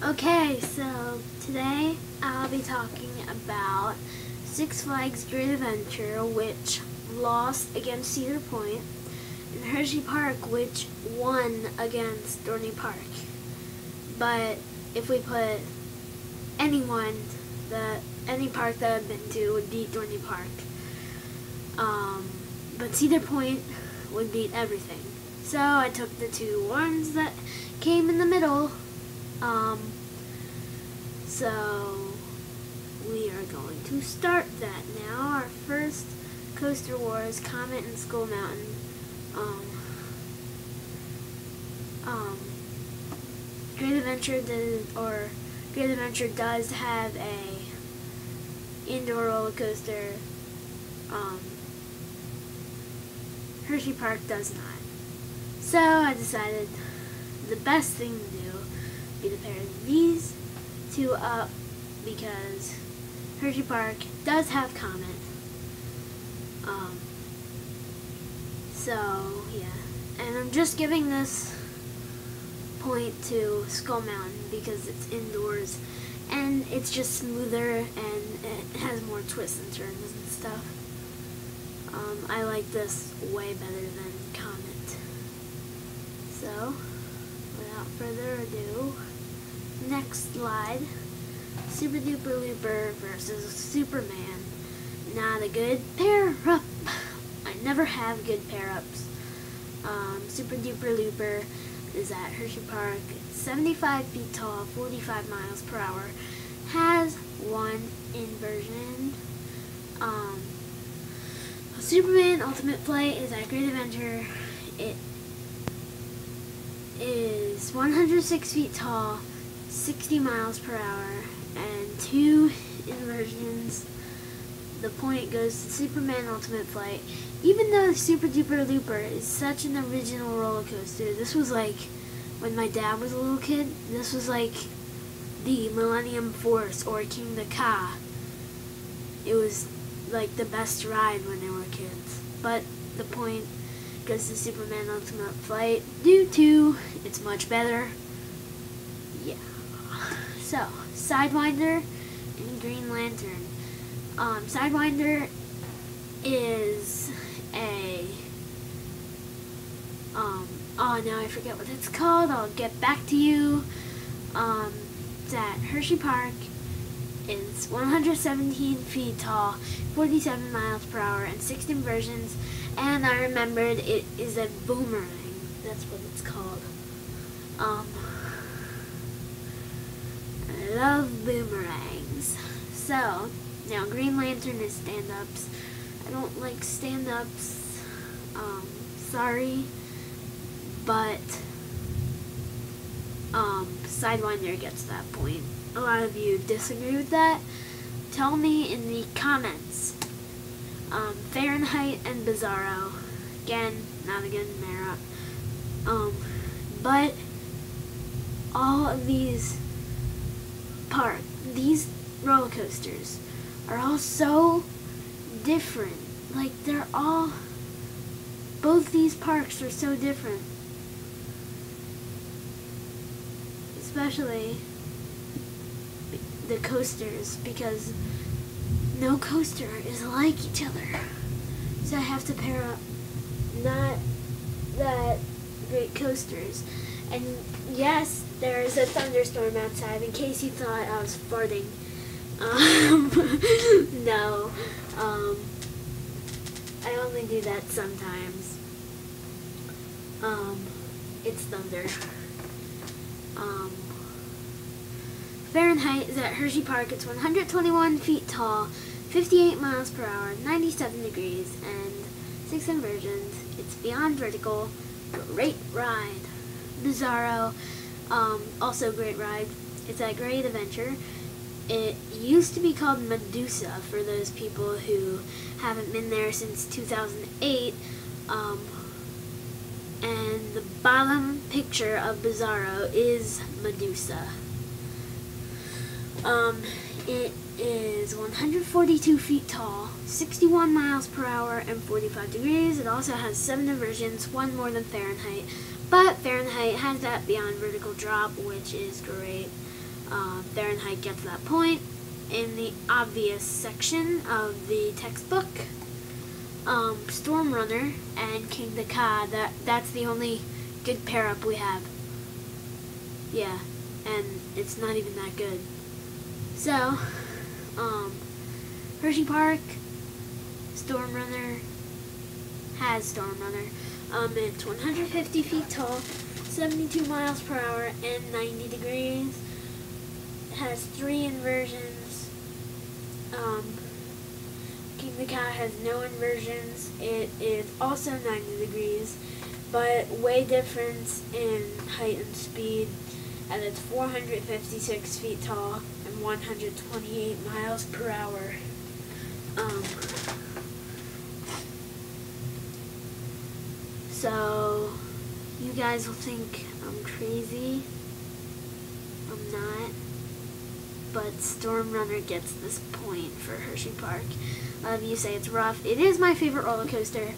Okay, so today I'll be talking about Six Flags Great Adventure, which lost against Cedar Point, and Hershey Park, which won against Dorney Park. But if we put any park that I've been to would beat Dorney Park. But Cedar Point would beat everything. So I took the two ones that came in the middle. So we are going to start that now. Our first coaster was Comet and Skull Mountain. Great Adventure does have a indoor roller coaster. Hershey Park does not. So I decided the best thing to do would be to pair these two up because Hershey Park does have Comet. So yeah, and I'm just giving this point to Skull Mountain because it's indoors and it's just smoother and it has more twists and turns and stuff. I like this way better than Comet. So, without further ado, next slide, Super Duper Looper versus Superman. Not a good pair-up. I never have good pair-ups. Super Duper Looper is at Hershey Park, 75 feet tall, 45 miles per hour, has one inversion. Superman Ultimate Flight is at Great Adventure. It is 106 feet tall, 60 miles per hour, and two inversions. The point goes to Superman Ultimate Flight. Even though Super Duper Looper is such an original roller coaster, this was like, when my dad was a little kid, this was like the Millennium Force or King the Ka. It was like the best ride when they were kids. But the point goes to Superman Ultimate Flight due to it's much better. Yeah. So, Sidewinder and Green Lantern. Sidewinder is a oh, now I forget what it's called. I'll get back to you. It's at Hershey Park. It's 117 feet tall, 47 miles per hour, and 6 inversions. And I remembered it is a boomerang. That's what it's called. I love boomerangs. So, now Green Lantern is stand-ups. I don't like stand-ups. Sorry. But, Sidewinder gets that point. A lot of you disagree with that. Tell me in the comments. Fahrenheit and Bizarro. Again, not a good pair-up. But all of these roller coasters are all so different. Like, both these parks are so different. Especially the coasters, because no coaster is like each other. So I have to pair up not that great coasters. And yes, there is a thunderstorm outside, in case you thought I was farting. No. I only do that sometimes. It's thunder. Fahrenheit is at Hershey Park. It's 121 feet tall, 58 miles per hour, 97 degrees, and 6 inversions. It's beyond vertical. Great ride. Bizarro, also great ride. It's at Great Adventure. It used to be called Medusa for those people who haven't been there since 2008. And the bottom picture of Bizarro is Medusa. It is 142 feet tall, 61 miles per hour, and 45 degrees. It also has 7 inversions, one more than Fahrenheit. But Fahrenheit has that beyond vertical drop, which is great. Fahrenheit gets that point. In the obvious section of the textbook, Storm Runner and King the Ka, that's the only good pair up we have. Yeah, and it's not even that good. So, Hershey Park, Storm Runner has Storm Runner. It's 150 feet tall, 72 miles per hour, and 90 degrees. It has 3 inversions. King the Ka has no inversions. It is also 90 degrees, but way difference in height and speed, and it's 456 feet tall and 128 miles per hour. So, you guys will think I'm crazy. I'm not. But Storm Runner gets this point for Hershey Park. A lot of you say it's rough. It is my favorite roller coaster.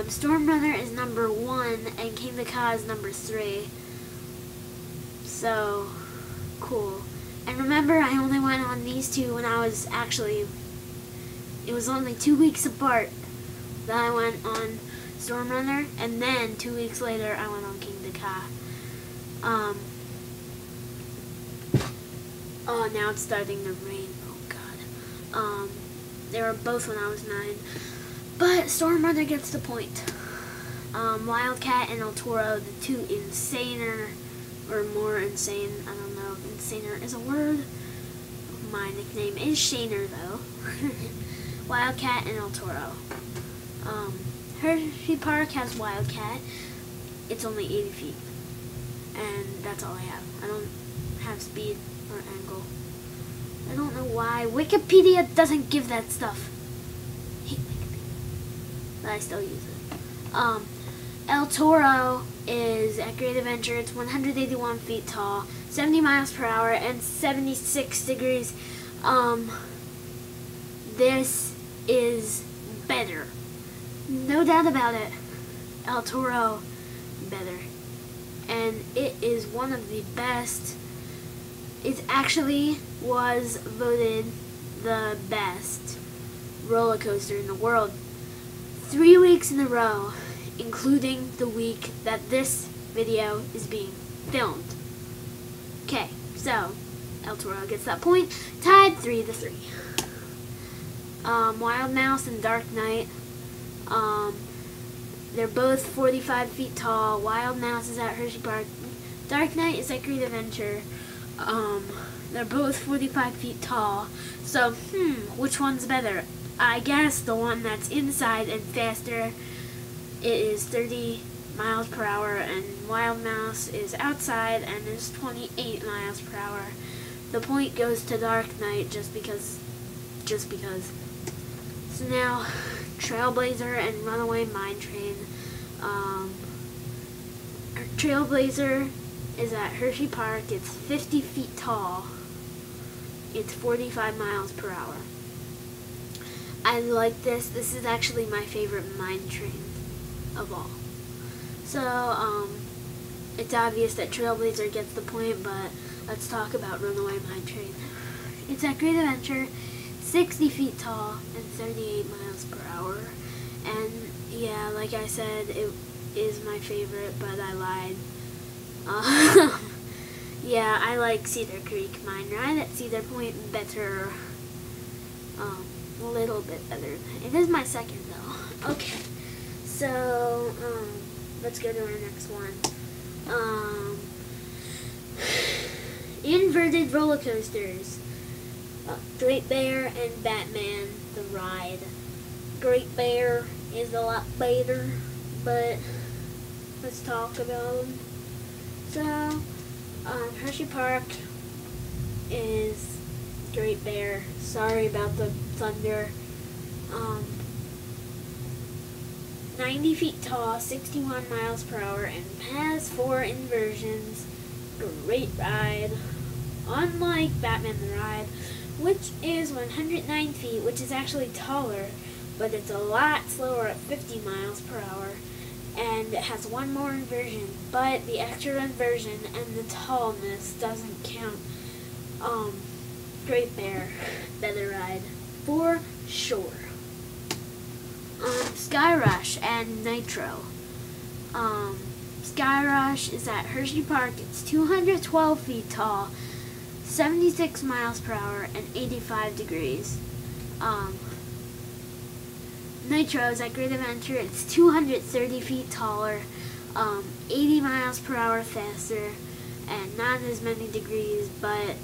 Storm Runner is number 1, and King the Ka is number 3. So, cool. And remember, I only went on these two when I was it was only 2 weeks apart that I went on Storm Runner, and then 2 weeks later I went on King the Ka. Oh, now it's starting to rain. Oh, God. They were both when I was 9. But Storm Runner gets the point. Wildcat and El Toro, the two insaner, or more insane, I don't know if insaner is a word. My nickname is Shaner, though. Wildcat and El Toro. Hershey Park has Wildcat. It's only 80 feet. And that's all I have. I don't have speed or angle. I don't know why. Wikipedia doesn't give that stuff. I hate Wikipedia. But I still use it. El Toro is at Great Adventure. It's 181 feet tall, 70 miles per hour, and 76 degrees. This is better. No doubt about it. El Toro better. And it is one of the best. It actually was voted the best roller coaster in the world 3 weeks in a row, including the week that this video is being filmed. Okay, so El Toro gets that point, tied 3-3. Wild Mouse and Dark Knight, they're both 45 feet tall. Wild Mouse is at Hershey Park. Dark Knight is at Great Adventure. They're both 45 feet tall. So, which one's better? I guess the one that's inside and faster. It is 30 miles per hour, and Wild Mouse is outside and is 28 miles per hour. The point goes to Dark Knight just because. So now, Trailblazer and Runaway Mine Train. Trailblazer is at Hershey Park. It's 50 feet tall. It's 45 miles per hour. I like this. This is actually my favorite mine train of all. So, it's obvious that Trailblazer gets the point, but let's talk about Runaway Mine Train. It's at Great Adventure, 60 feet tall, and 38 miles per hour. And, yeah, like I said, it is my favorite, but I lied. Yeah, I like Cedar Creek Mine Ride at Cedar Point better. A little bit better. It is my second, though. Okay, so, let's go to our next one. Inverted roller coasters. Great Bear and Batman, the ride. Great Bear is a lot better, but let's talk about them. So, Hershey Park is Great Bear. Sorry about the thunder. 90 feet tall, 61 miles per hour, and has 4 inversions. Great ride. Unlike Batman the Ride, which is 109 feet, which is actually taller, but it's a lot slower at 50 miles per hour. And it has 1 more inversion, but the extra inversion and the tallness doesn't count Great Bear, better ride for sure. Sky Rush and Nitro. Sky Rush is at Hershey Park. It's 212 feet tall, 76 miles per hour, and 85 degrees. Nitro is at Great Adventure. It's 230 feet taller, 80 miles per hour faster, and not as many degrees, but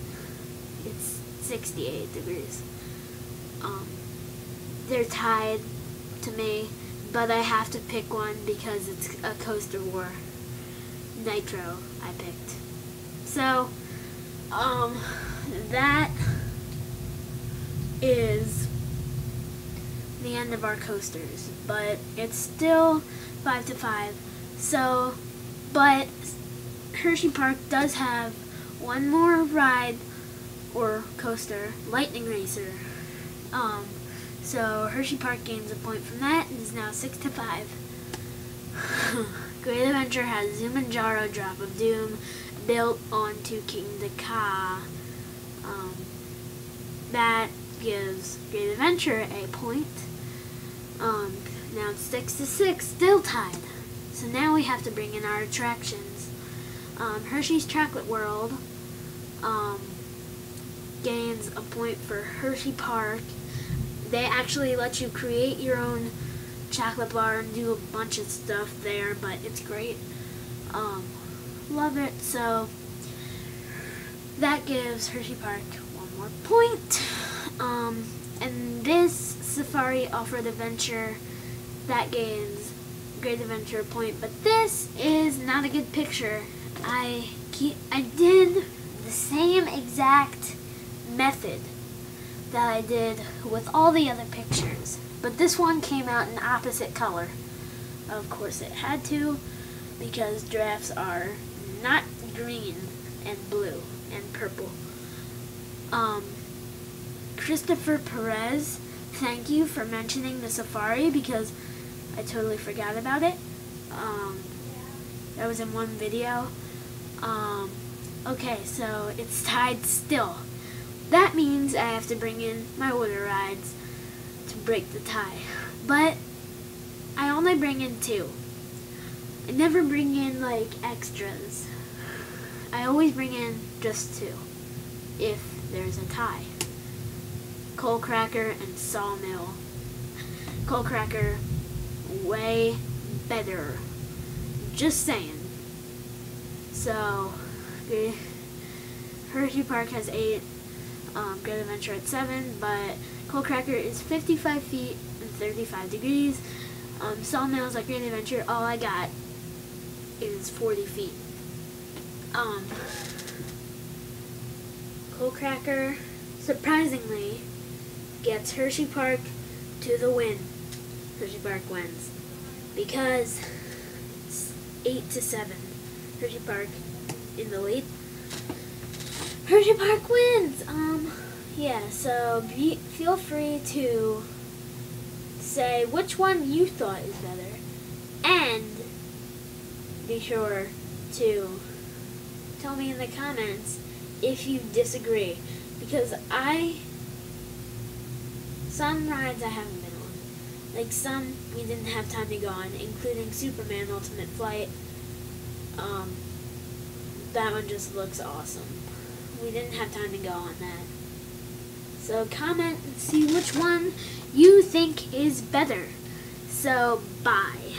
it's 68 degrees. They're tied to me, but I have to pick one because it's a coaster war. Nitro I picked. So, that is the end of our coasters, but it's still 5 to 5. So, but Hershey Park does have one more ride or coaster, Lightning Racer. So Hershey Park gains a point from that and is now 6 to 5. Great Adventure has Zumanjaro Drop of Doom built onto King Ka. That gives Great Adventure a point. Now it's 6 to 6, still tied. So now we have to bring in our attractions. Hershey's Chocolate World gains a point for Hershey Park. They actually let you create your own chocolate bar and do a bunch of stuff there, but it's great. Love it. So that gives Hershey Park one more point. And this Safari Off-Road Adventure, that gains Great Adventure a point, but this is not a good picture. I did the same exact method that I did with all the other pictures, but this one came out in opposite color. Of course it had to, because giraffes are not green and blue and purple. Christopher Perez, thank you for mentioning the safari because I totally forgot about it. That was in one video. Okay, so it's tied still. That means I have to bring in my water rides to break the tie. But I only bring in 2. I never bring in like extras. I always bring in just 2 if there's a tie. Coal Cracker and Sawmill. Coal Cracker, way better. Just saying. So, Hershey Park has 8. Great Adventure at 7, but Coal Cracker is 55 feet and 35 degrees. Sawmills at Great Adventure, all I got is 40 feet. Coal Cracker, surprisingly, gets Hershey Park to the win. Hershey Park wins because it's 8 to 7. Hershey Park in the lead. Hershey Park wins. Yeah, so feel free to say which one you thought is better, and be sure to tell me in the comments if you disagree, because some rides I haven't been on, like some we didn't have time to go on, including Superman Ultimate Flight. That one just looks awesome. We didn't have time to go on that. So comment and see which one you think is better. So bye.